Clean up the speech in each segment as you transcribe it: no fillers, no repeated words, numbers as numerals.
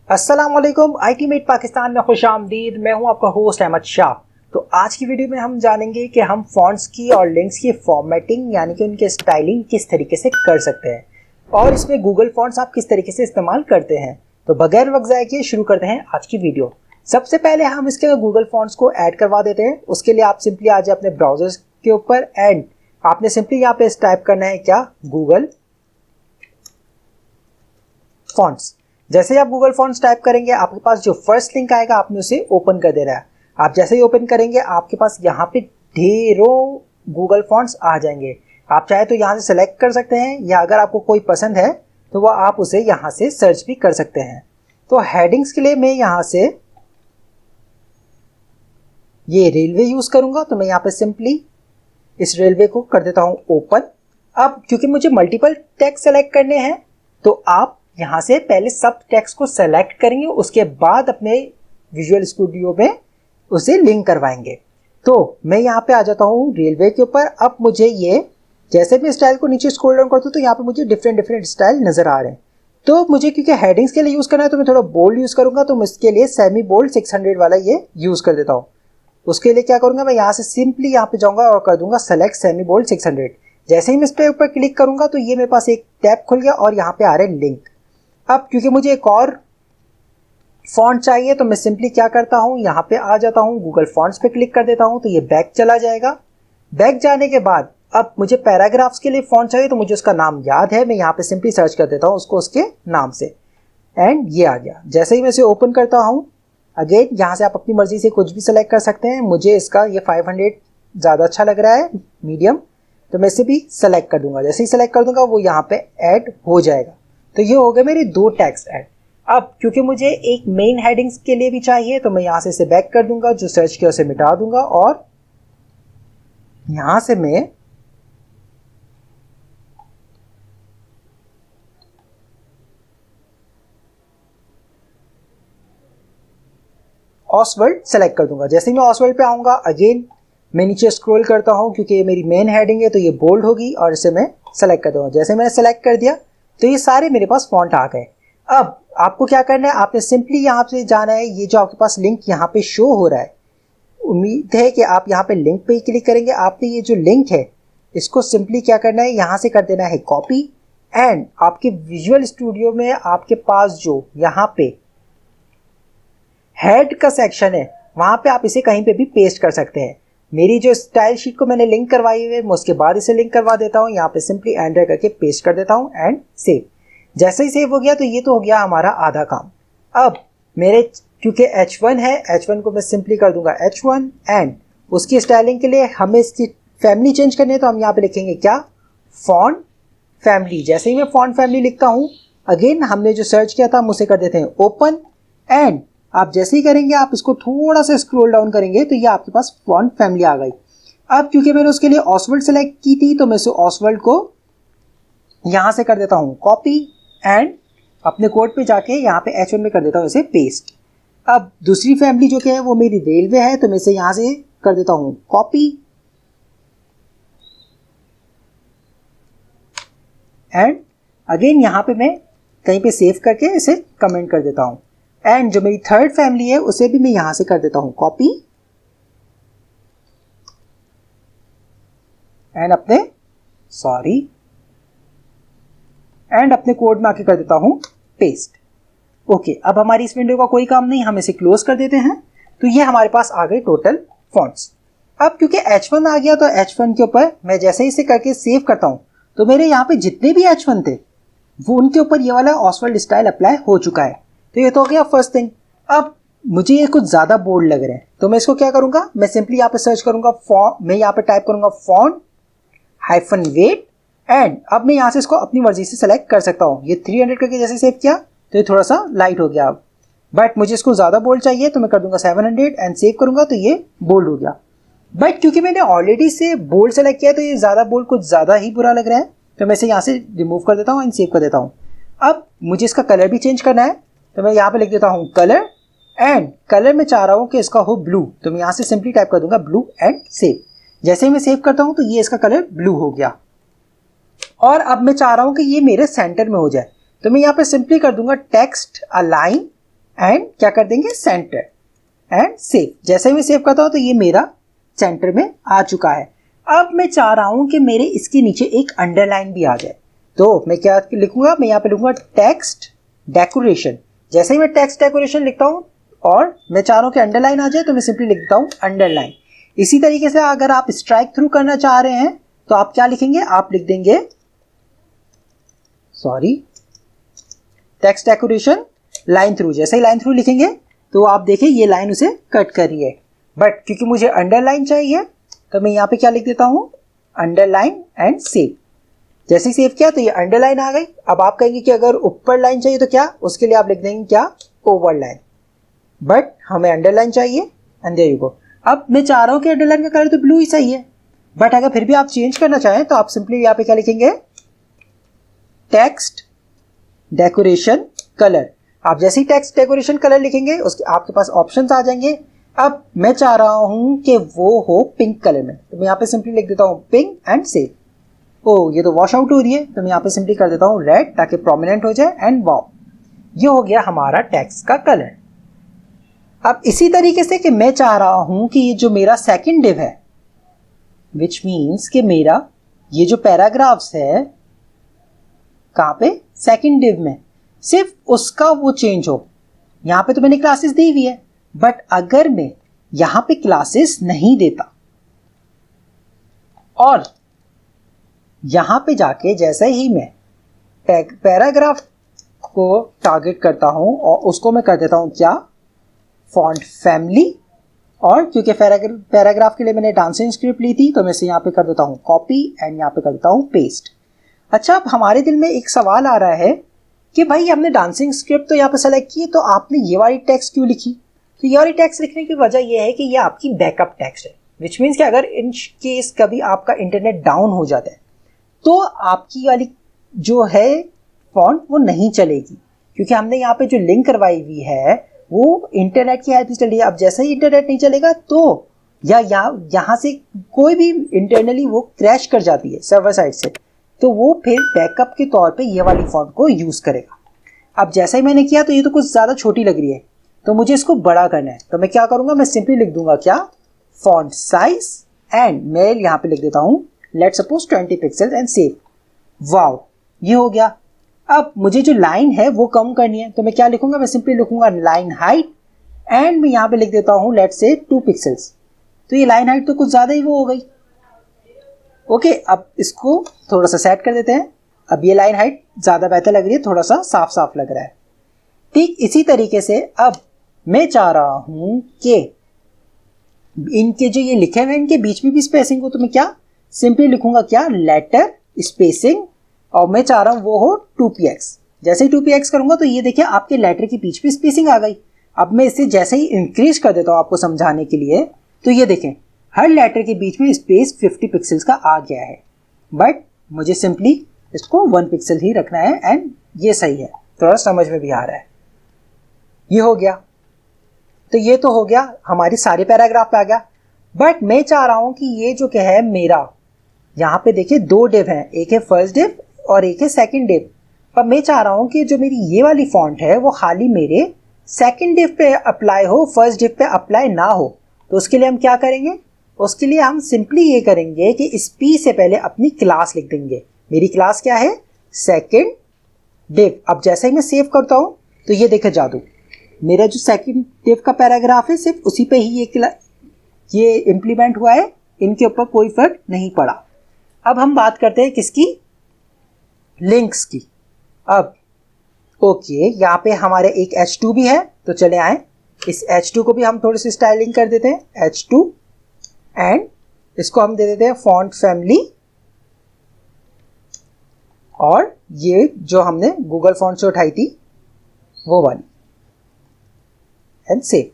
अस्सलाम वालेकुम। आईटीमेट पाकिस्तान में खुश आमदीद। मैं हूं आपका होस्ट अहमद शाह। तो आज की वीडियो में हम जानेंगे कि हम फॉन्ट्स की और लिंक्स की फॉर्मेटिंग यानी कि उनके स्टाइलिंग किस तरीके से कर सकते हैं और इसमें गूगल फॉन्ट्स आप किस तरीके से इस्तेमाल करते हैं। तो बगैर वक्त ज़ाया किए शुरू करते हैं आज की वीडियो। सबसे पहले हम इसके गूगल फॉन्ट्स को ऐड करवा देते हैं। उसके लिए आप सिंपली आ जाए अपने ब्राउजर के ऊपर एंड आपने सिंपली यहाँ पे टाइप करना है क्या, गूगल फॉन्ट्स। जैसे ही आप गूगल फॉन्ट्स टाइप करेंगे आपके पास जो फर्स्ट लिंक आएगा आपने उसे ओपन कर देना है। आप जैसे ही ओपन करेंगे आपके पास यहाँ पे ढेरों गूगल फॉन्ट्स आ जाएंगे। आप चाहे तो यहाँ से सेलेक्ट कर सकते हैं या अगर आपको कोई पसंद है तो वह आप उसे यहाँ से सर्च भी कर सकते हैं। तो हेडिंग्स के लिए मैं यहाँ से ये रेलवे यूज करूंगा, तो मैं यहाँ पे सिंपली इस रेलवे को कर देता हूँ ओपन। अब क्योंकि मुझे मल्टीपल टेक्स्ट सेलेक्ट करने हैं तो आप यहाँ से पहले सब टेक्स्ट को सेलेक्ट करेंगे, उसके बाद अपने विजुअल स्टूडियो में उसे लिंक करवाएंगे। तो मैं यहाँ पे आ जाता हूँ रेलवे के ऊपर। अब मुझे ये जैसे भी स्टाइल को नीचे स्क्रॉल डाउन करता हूँ तो यहाँ पे मुझे डिफरेंट स्टाइल नजर आ रहे हैं। तो मुझे क्योंकि हेडिंग्स के लिए यूज करना है तो मैं थोड़ा बोल्ड यूज करूंगा, तो मैं इसके लिए सेमी बोल्ड 600 वाला ये यूज कर देता हूँ। उसके लिए क्या करूंगा, मैं यहाँ से सिंपली यहाँ पे जाऊंगा और कर दूंगा सेलेक्ट सेमी बोल्ड 600। जैसे ही मैं इस पे ऊपर क्लिक करूंगा तो ये मेरे पास एक टैब खुल गया और यहाँ पे आ रहे हैं लिंक। अब क्योंकि मुझे एक और फॉन्ट चाहिए तो मैं सिंपली क्या करता हूँ, यहाँ पे आ जाता हूँ, गूगल फॉन्ट्स पे क्लिक कर देता हूँ तो ये बैक चला जाएगा। बैक जाने के बाद अब मुझे पैराग्राफ्स के लिए फॉन्ट चाहिए तो मुझे उसका नाम याद है, मैं यहाँ पे सिंपली सर्च कर देता हूँ उसको उसके नाम से एंड ये आ गया। जैसे ही मैं इसे ओपन करता हूँ अगेन यहाँ से आप अपनी मर्जी से कुछ भी सिलेक्ट कर सकते हैं। मुझे इसका ये 500 ज़्यादा अच्छा लग रहा है, मीडियम, तो मैं इसे भी सेलेक्ट कर दूंगा। जैसे ही सेलेक्ट कर दूंगा वो यहाँ पे ऐड हो जाएगा। तो ये हो गए मेरे दो टेक्स्ट ऐड। अब क्योंकि मुझे एक मेन हेडिंग्स के लिए भी चाहिए तो मैं यहाँ से इसे बैक कर दूंगा, जो सर्च किया उसे मिटा दूंगा और यहाँ से मैं ऑसवर्ल्ड सेलेक्ट कर दूंगा। जैसे ही मैं ऑसवर्ल्ड पे आऊंगा अगेन मैं नीचे स्क्रॉल करता हूँ क्योंकि ये मेरी मेन हेडिंग है तो ये बोल्ड होगी और इसे मैं सेलेक्ट कर दूंगा। जैसे मैंने सेलेक्ट कर दिया तो ये सारे मेरे पास फॉन्ट आ गए। अब आपको क्या करना है, आपने सिंपली यहाँ पे जाना है। ये जो आपके पास लिंक यहाँ पे शो हो रहा है, उम्मीद है कि आप यहाँ पे लिंक पे ही क्लिक करेंगे। आपने ये जो लिंक है इसको सिंपली क्या करना है, यहाँ से कर देना है कॉपी एंड आपके विजुअल स्टूडियो में आपके पास जो यहाँ पे हेड का सेक्शन है वहाँ पे आप इसे कहीं पे भी पेस्ट कर सकते हैं। मेरी जो स्टाइल शीट को मैंने लिंक करवाई हुई है मैं उसके बाद इसे लिंक करवा देता हूँ। यहाँ पे सिंपली एंटर करके पेस्ट कर देता हूँ एंड सेव। जैसे ही सेव हो गया तो ये तो हो गया हमारा आधा काम। अब मेरे क्योंकि H1 है, H1 को मैं सिंपली कर दूंगा H1 एंड उसकी स्टाइलिंग के लिए हमें इसकी फैमिली चेंज करनी है तो हम यहाँ पे लिखेंगे क्या, फॉन्ट फैमिली। जैसे ही मैं फॉन्ट फैमिली लिखता हूँ अगेन हमने जो सर्च किया था हम उसे कर देते हैं ओपन एंड आप जैसे ही करेंगे आप इसको थोड़ा सा स्क्रॉल डाउन करेंगे तो ये आपके पास फॉन्ट फैमिली आ गई। अब क्योंकि मैंने उसके लिए ऑसवर्ल्ड सेलेक्ट की थी तो मैं इसे ऑसवर्ल्ड को यहाँ से कर देता हूँ कॉपी एंड अपने कोड पे जाके यहाँ पे H1 में कर देता हूँ इसे पेस्ट। अब दूसरी फैमिली जो कि है वो मेरी रेलवे है तो मैं इसे यहाँ से कर देता हूँ कॉपी एंड अगेन यहाँ पे मैं कहीं पे सेव करके इसे कमेंट कर देता हूँ एंड जो मेरी थर्ड फैमिली है उसे भी मैं यहाँ से कर देता हूँ कॉपी एंड अपने कोड में आके कर देता हूँ पेस्ट। ओके, अब हमारी इस विंडो का कोई काम नहीं, हम इसे क्लोज कर देते हैं। तो ये हमारे पास आ गए टोटल फॉन्ट्स। अब क्योंकि H1 आ गया तो H1 के ऊपर मैं जैसे ही इसे करके सेव करता हूँ तो मेरे यहाँ पे जितने भी H1 थे वो उनके ऊपर ये वाला ऑसवर्ल्ड स्टाइल अप्लाई हो चुका है। तो ये तो हो गया फर्स्ट थिंग। अब मुझे ये कुछ ज़्यादा बोल्ड लग रहे हैं तो मैं इसको क्या करूँगा, मैं सिंपली यहाँ पे सर्च करूँगा, मैं यहाँ पे टाइप करूँगा फॉन्ट हाइफन वेट एंड अब मैं यहाँ से इसको अपनी मर्जी से सेलेक्ट कर सकता हूँ। ये 300 करके जैसे सेव किया तो ये थोड़ा सा लाइट हो गया। अब बट मुझे इसको ज़्यादा बोल्ड चाहिए तो मैं कर दूंगा 700 एंड सेव करूँगा तो ये बोल्ड हो गया। बट क्योंकि मैंने ऑलरेडी से बोल्ड सेलेक्ट किया तो ये ज़्यादा बोल्ड कुछ ज़्यादा ही बुरा लग रहा है तो मैं इसे यहाँ से रिमूव कर देता हूँ एंड सेव कर देता हूँ। अब मुझे इसका कलर भी चेंज करना है तो मैं यहाँ पे लिख देता हूँ कलर एंड कलर में चाह रहा हूँ कि इसका हो ब्लू तो मैं यहाँ से सिंपली टाइप कर दूंगा ब्लू एंड सेव। जैसे ही मैं सेव करता हूँ तो ये इसका कलर ब्लू हो गया और अब मैं चाह रहा हूँ कि ये मेरे सेंटर में हो जाए तो मैं यहाँ पे सिंपली कर दूंगा टेक्स्ट अलाइन एंड क्या कर देंगे सेंटर एंड सेव। जैसे ही मैं सेव करता हूँ तो ये मेरा सेंटर में आ चुका है। अब मैं चाह रहा हूँ कि मेरे इसके नीचे एक अंडरलाइन भी आ जाए, तो मैं क्या लिखूंगा, मैं यहाँ पे लिखूंगा टेक्स्ट डेकोरेशन। जैसे ही मैं टेक्स्ट डेकोरेशन लिखता हूँ और मैं चाह रहा हूँ कि अंडरलाइन आ जाए तो मैं सिंपली लिखता हूँ अंडरलाइन। इसी तरीके से अगर आप स्ट्राइक थ्रू करना चाह रहे हैं तो आप क्या लिखेंगे, आप लिख देंगे टेक्स्ट डेकोरेशन लाइन थ्रू। जैसे ही लाइन थ्रू लिखेंगे तो आप देखिए ये लाइन उसे कट कर रही है, बट क्योंकि मुझे अंडरलाइन चाहिए तो मैं यहाँ पे क्या लिख देता हूँ, अंडरलाइन एंड सेव। जैसे ही सेव किया तो ये अंडरलाइन आ गई। अब आप कहेंगे कि अगर ऊपर लाइन चाहिए तो क्या, उसके लिए आप लिख देंगे क्या, ओवरलाइन, बट हमें अंडरलाइन चाहिए एंड देयर यू गो। अब मैं चाह रहा हूँ कि अंडरलाइन का कलर तो ब्लू ही सही है, बट अगर फिर भी आप चेंज करना चाहें तो आप सिंपली यहाँ पे क्या लिखेंगे, टेक्स्ट डेकोरेशन कलर। आप जैसे ही टेक्स्ट डेकोरेशन कलर लिखेंगे उसके आपके पास ऑप्शंस आ जाएंगे। अब मैं चाह रहा हूं कि वो हो पिंक कलर में, तो मैं यहाँ पे सिंपली लिख देता हूं पिंक एंड सेव। ओ ये तो वॉश आउट हो रही है, तो मैं यहाँ पे सिंपली कर देता हूं रेड ताकि प्रोमिनेंट हो जाए एंड वाओ, ये हो गया हमारा टेक्स्ट का कलर। अब इसी तरीके से कि मैं चाह रहा हूं कि ये जो मेरा सेकंड डिव है, विच मीन्स कि मेरा ये जो पैराग्राफ्स है कहाँ पे, सेकंड डिव में, सिर्फ उसका वो चेंज हो। यहाँ पे तो मैंने क्लासेस दी हुई है, बट अगर मैं यहाँ पे क्लासेस नहीं देता और यहाँ पे जाके जैसे ही मैं पैराग्राफ को टारगेट करता हूँ और उसको मैं कर देता हूँ क्या, फॉन्ट फैमिली, और क्योंकि पैराग्राफ के लिए मैंने डांसिंग स्क्रिप्ट ली थी तो मैं इसे यहाँ पे कर देता हूँ कॉपी एंड यहाँ पे कर देता हूँ पेस्ट। अच्छा, अब हमारे दिल में एक सवाल आ रहा है कि भाई हमने डांसिंग स्क्रिप्ट तो यहाँ पे सेलेक्ट की, तो आपने ये वाली टेक्स्ट क्यों लिखी। तो ये वाली टेक्स्ट लिखने की वजह यह है कि ये आपकी बैकअप टेक्स्ट है, विच मीन्स कि अगर इन केस कभी आपका इंटरनेट डाउन हो जाता है तो आपकी वाली जो है फॉन्ट वो नहीं चलेगी, क्योंकि हमने यहाँ पे जो लिंक करवाई हुई है वो इंटरनेट की हेल्प से चल रही है। अब जैसे ही इंटरनेट नहीं चलेगा तो या यहाँ से कोई भी इंटरनली वो क्रैश कर जाती है सर्वर साइड से, तो वो फिर बैकअप के तौर पे ये वाली फॉन्ट को यूज़ करेगा। अब जैसा ही मैंने किया तो ये तो कुछ ज़्यादा छोटी लग रही है, तो मुझे इसको बड़ा करना है, तो मैं क्या करूँगा, मैं सिंपली लिख दूंगा क्या, फॉन्ट साइज एंड मैं यहाँ पे लिख देता हूँ let suppose 20 pixel and save. Wow, ये हो गया। अब मुझे जो लाइन है वो कम करनी है, तो मैं क्या लिखूंगा, मैं सिंपली लिखूंगा लाइन हाइट एंड मैं यहाँ पे लिख देता हूँ लेट से 2 पिक्सल्स। तो ये लाइन हाइट तो कुछ ज़्यादा ही वो हो गई। ओके, अब इसको थोड़ा सा सेट कर देते हैं। अब ये लाइन हाइट ज़्यादा बेहतर लग रही है, थोड़ा सा साफ साफ लग रहा है। ठीक इसी तरीके से अब मैं चाह रहा हूँ कि इनके जो ये लिखे हुए इनके बीच में भी स्पेसिंग हो, तो मैं क्या सिंपली लिखूंगा क्या, लेटर स्पेसिंग, और मैं चाह रहा हूँ वो हो 2px। जैसे ही 2px करूंगा तो ये देखिए आपके लेटर के बीच में स्पेसिंग आ गई। अब मैं इसे जैसे ही इंक्रीज कर देता हूँ आपको समझाने के लिए, तो ये देखें हर लेटर के बीच में स्पेस 50 पिक्सल्स का आ गया है, बट मुझे सिंपली इसको 1 पिक्सल ही रखना है एंड ये सही है, थोड़ा समझ में भी आ रहा है। ये हो गया, तो ये तो हो गया हमारी सारे पैराग्राफ पे आ गया। बट मैं चाह रहा हूं कि ये जो क्या है मेरा, यहाँ पे देखिए 2 डिव हैं, एक है फर्स्ट डिव और एक है सेकंड डिव। पर मैं चाह रहा हूं कि जो मेरी ये वाली फॉन्ट है वो खाली मेरे सेकंड डिव पे अप्लाई हो, फर्स्ट डिव पे अप्लाई ना हो। तो उसके लिए हम क्या करेंगे, उसके लिए हम सिंपली ये करेंगे कि इस पी से पहले अपनी क्लास लिख देंगे। मेरी क्लास क्या है, सेकंड डिव। अब जैसे ही मैं सेव करता हूं तो ये देखे जादू, मेरा जो सेकंड डिव का पैराग्राफ है सिर्फ उसी पे ही ये इम्प्लीमेंट हुआ है, इनके ऊपर कोई फर्क नहीं पड़ा। अब हम बात करते हैं किसकी, लिंक्स की। अब ओके, यहाँ पे हमारे एक H2 भी है, तो चले आए इस H2 को भी हम थोड़ी सी स्टाइलिंग कर देते हैं, H2, एंड इसको हम दे देते हैं फॉन्ट फैमिली, और ये जो हमने गूगल फॉन्ट से उठाई थी वो वाली, एंड सेव।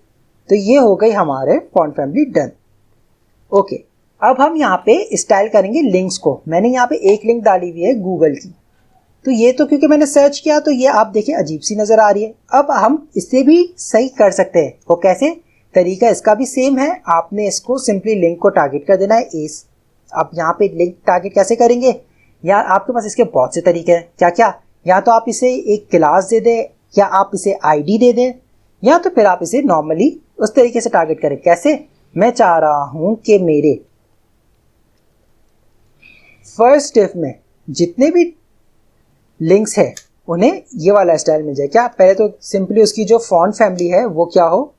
तो ये हो गई हमारे फॉन्ट फैमिली डन। ओके, अब हम यहाँ पे स्टाइल करेंगे लिंक्स को। मैंने यहाँ पे एक लिंक डाली हुई है गूगल की, तो ये तो क्योंकि मैंने सर्च किया तो ये आप देखिए अजीब सी नज़र आ रही है। अब हम इससे भी सही कर सकते हैं, वो कैसे, तरीका इसका भी सेम है। आपने इसको सिंपली लिंक को टारगेट कर देना है एस। अब यहाँ पे लिंक टारगेट कैसे करेंगे, या आपके पास इसके बहुत से तरीके हैं। क्या क्या, या तो आप इसे एक क्लास दे दें, या आप इसे आईडी दे दें, या तो फिर आप इसे नॉर्मली उस तरीके से टारगेट करें। कैसे? मैं चाह रहा हूं कि मेरे फर्स्ट डिफ में जितने भी लिंक्स है उन्हें ये वाला स्टाइल मिल जाए। क्या? पहले तो सिंपली उसकी जो फॉन्ट फैमिली है वो क्या हो,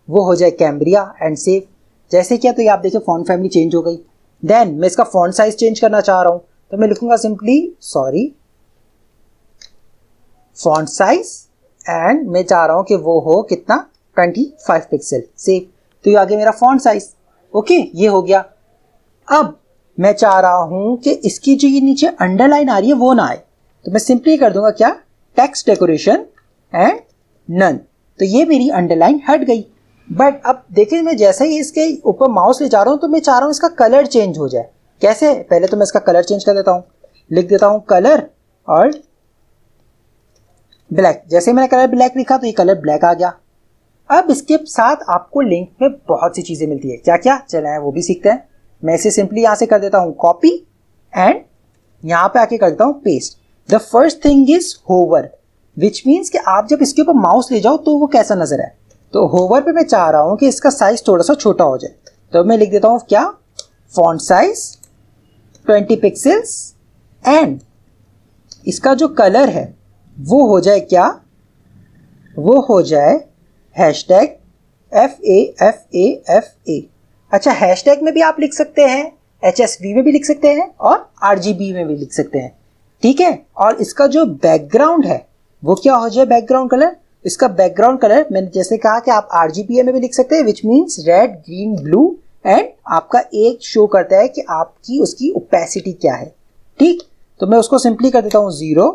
वो हो जाए कैम्ब्रिया एंड सेव। जैसे क्या, तो ये आप देखिए फॉन्ट फैमिली चेंज हो गई। देन मैं इसका फॉन्ट साइज चेंज करना चाह रहा हूं, तो मैं लिखूंगा सिंपली फॉन्ट साइज, एंड मैं चाह रहा हूं कि वो हो कितना, 25 पिक्सल। सेव। तो ये आगे मेरा फॉन्ट साइज। ओके, ये हो गया। अब मैं चाह रहा हूं कि इसकी जो ये नीचे अंडरलाइन आ रही है वो ना आए, तो मैं सिंपली कर दूंगा क्या, टेक्स्ट डेकोरेशन एंड नन। तो ये मेरी अंडरलाइन हट गई। बट अब देखिए, मैं जैसे ही इसके ऊपर माउस ले जा रहा हूं तो मैं चाह रहा हूं इसका कलर चेंज हो जाए। कैसे? पहले तो मैं इसका कलर चेंज कर देता हूं, लिख देता हूं कलर और ब्लैक। जैसे मैंने कलर ब्लैक लिखा तो ये कलर ब्लैक आ गया। अब इसके साथ आपको लिंक में बहुत सी चीजें मिलती है। क्या क्या? चले वो भी सीखते हैं। मैं इसे सिंपली यहां से कर देता हूं कॉपी एंड यहां पे आके कर देता हूं paste. The first thing is hover, which means कि आप जब इसके ऊपर माउस ले जाओ तो वो कैसा नजर है। तो होवर पे मैं चाह रहा हूं कि इसका साइज थोड़ा सा छोटा हो जाए, तो मैं लिख देता हूं क्या, फॉन्ट साइज 20 पिक्सल्स एंड इसका जो कलर है वो हो जाए क्या, वो हो जाए हैशटैग FAFAFA। अच्छा, हैशटैग में भी आप लिख सकते हैं, HSV में भी लिख सकते हैं और RGB में भी लिख सकते हैं। ठीक है। और इसका जो बैकग्राउंड है वो क्या हो जाए, बैकग्राउंड कलर। इसका बैकग्राउंड कलर मैंने जैसे कहा कि आप RGBA में भी लिख सकते हैं, which means red, green, blue, and आपका एक शो करता है कि आपकी उसकी ओपेसिटी क्या है। ठीक। तो मैं उसको सिंपली कर देता हूं 0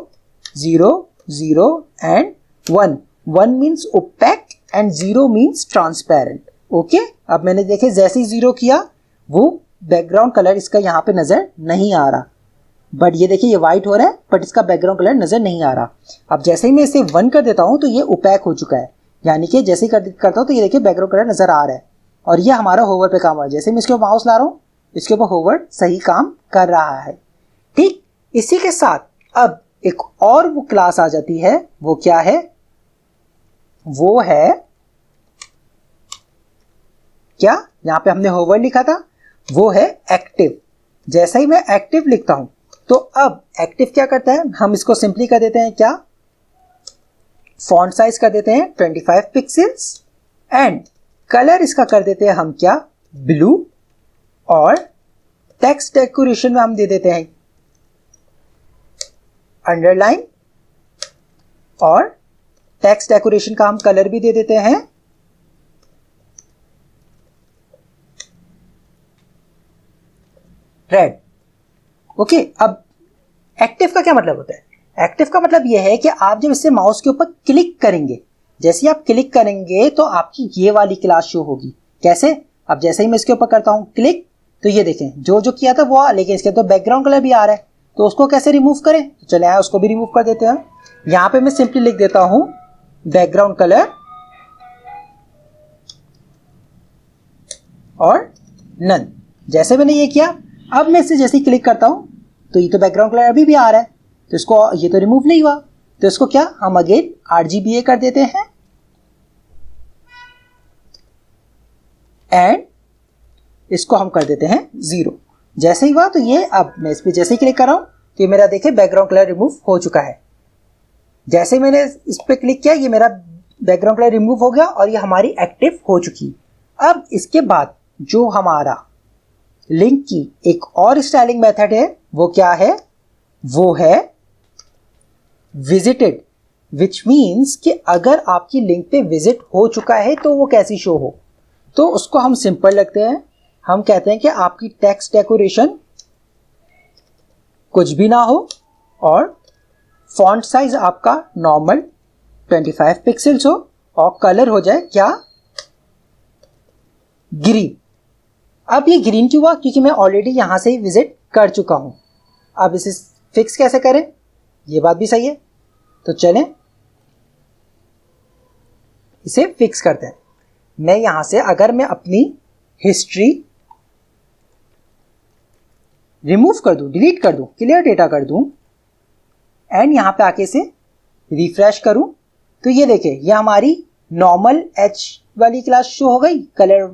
0 0 and 1। 1 means opaque and 0 means transparent. Okay. अब मैंने देखे जैसे ही 0 किया वो बैकग्राउंड कलर इसका यहाँ पे नजर नहीं आ रहा, बट ये देखिए ये व्हाइट हो रहा है बट इसका बैकग्राउंड कलर नजर नहीं आ रहा। अब जैसे ही मैं इसे 1 कर देता हूं तो ये ओपैक हो चुका है, यानी कि जैसे ही करता हूं तो ये देखिए बैकग्राउंड कलर नजर आ रहा है और ये हमारा होवर पे काम हो रहा है। जैसे मैं इसके ऊपर माउस ला रहा हूं इसके ऊपर होवर सही काम कर रहा है। ठीक। इसी के साथ अब एक और वो क्लास आ जाती है, वो क्या है, वो है क्या, यहां पे हमने होवर लिखा था, वो है एक्टिव। जैसे ही मैं एक्टिव लिखता हूं तो अब एक्टिव क्या करता है, हम इसको सिंपली कर देते हैं क्या, फॉन्ट साइज कर देते हैं 25 पिक्सल्स एंड कलर इसका कर देते हैं हम क्या, ब्लू, और टेक्स्ट डेकोरेशन में हम दे देते हैं अंडरलाइन, और टेक्स्ट डेकोरेशन का हम कलर भी दे देते हैं रेड। ओके। अब एक्टिव का क्या मतलब होता है, एक्टिव का मतलब यह है कि आप जब इससे माउस के ऊपर क्लिक करेंगे, जैसे ही आप क्लिक करेंगे तो आपकी ये वाली क्लास शो होगी। कैसे? अब जैसे ही मैं इसके ऊपर करता हूं क्लिक तो ये देखें जो जो किया था वो, लेकिन इसके तो बैकग्राउंड कलर भी आ रहा है, तो उसको कैसे रिमूव करें, तो चले आए उसको भी रिमूव कर देते हैं। यहां पे मैं सिंपली लिख देता हूं बैकग्राउंड कलर और नन। जैसे मैंने ये किया, अब मैं इसे जैसे ही क्लिक करता हूं तो ये तो बैकग्राउंड कलर अभी भी आ रहा है, तो इसको ये तो रिमूव नहीं हुआ, तो इसको क्या हम अगेन RGBA कर देते हैं एंड इसको हम कर देते हैं 0। जैसे ही हुआ तो ये, अब मैं इस पर जैसे ही क्लिक कर रहा हूं तो ये मेरा देखिए बैकग्राउंड कलर रिमूव हो चुका है। जैसे मैंने इस पर क्लिक किया ये मेरा बैकग्राउंड कलर रिमूव हो गया और ये हमारी एक्टिव हो चुकी। अब इसके बाद जो हमारा लिंक की एक और स्टाइलिंग मेथड है वो क्या है, वो है विजिटेड, विच मीन्स कि अगर आपकी लिंक पे विजिट हो चुका है तो वो कैसी शो हो, तो उसको हम सिंपल रखते हैं। हम कहते हैं कि आपकी टेक्स्ट डेकोरेशन कुछ भी ना हो और फॉन्ट साइज आपका नॉर्मल 25 पिक्सल्स हो और कलर हो जाए क्या, ग्रीन। अब ये ग्रीन क्यों हुआ, क्योंकि मैं ऑलरेडी यहां से ही विजिट कर चुका हूं। अब इसे फिक्स कैसे करें, ये बात भी सही है, तो चलें इसे फिक्स करते हैं। मैं यहां से अगर मैं अपनी हिस्ट्री रिमूव कर दूं, डिलीट कर दूं, क्लियर डेटा कर दूं एंड यहां पे आके इसे रिफ्रेश करूं तो ये देखिए ये हमारी नॉर्मल एच वाली क्लास शो हो गई, कलर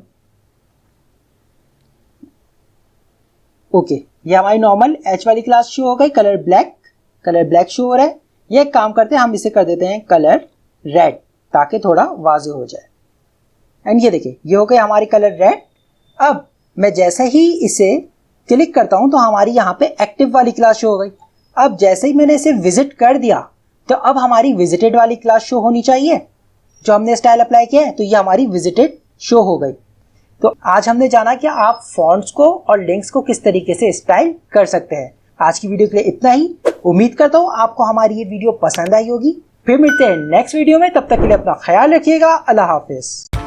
ओके, ये हमारी नॉर्मल एच वाली क्लास शो हो गई, कलर ब्लैक शो हो रहा है। ये एक काम करते हैं, हम इसे कर देते हैं कलर रेड ताकि थोड़ा वाज़ेह हो जाए। एंड ये देखिए ये हो गई हमारी कलर रेड। अब मैं जैसे ही इसे क्लिक करता हूं तो हमारी यहाँ पे एक्टिव वाली क्लास शो हो गई। अब जैसे ही मैंने इसे विजिट कर दिया तो अब हमारी विजिटेड वाली क्लास शो होनी चाहिए। जो हमने स्टाइल अप्लाई किया है तो ये हमारी विजिटेड शो हो गई। तो आज हमने जाना कि आप फॉन्ट्स को और लिंक्स को किस तरीके से स्टाइल कर सकते हैं। आज की वीडियो के लिए इतना ही। उम्मीद करता हूँ आपको हमारी ये वीडियो पसंद आई होगी। फिर मिलते हैं नेक्स्ट वीडियो में, तब तक के लिए अपना ख्याल रखिएगा। अल्लाह हाफिज।